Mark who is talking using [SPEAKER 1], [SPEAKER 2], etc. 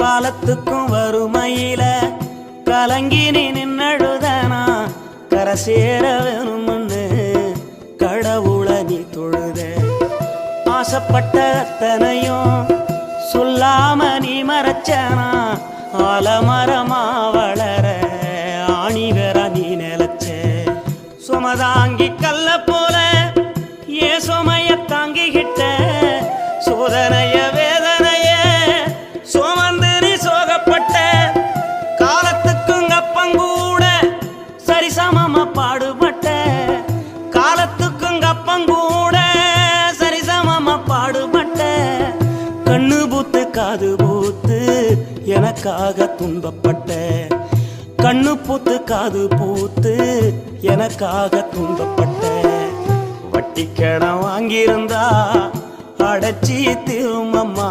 [SPEAKER 1] காலத்துக்கும் வறுமையில கலங்கி நீ நின்னழுதனா கரை சேர வேணும்னு கடவுளை நீ தொழுத. ஆசைப்பட்ட அத்தனையும் சொல்லாம நீ மறைச்சனா ஆலமரமா வளர ஆணி வேற நீ நிலச்ச. சுமதாங்கி கல்ல போல ஏ சுமைய தாங்கிக்கிட்ட சோதனைய வேதனைய சுமந்து நீ சோகப்பட்ட. காலத்துக்கும் அப்பங்கூட சரிசமமா பாடுபட்ட. காலத்துக்கும் அப்பங்கூட சரிசமமா பாடுபட்ட. கண்ணு பூத்து காது பூத்து எனக்காக துன்பப்பட்ட. கண்ணு பூத்து காது பூத்து எனக்காக துன்பப்பட்ட. வட்டி கடன் வாங்கியிருந்தா அடைச்சி திரும்பம்மா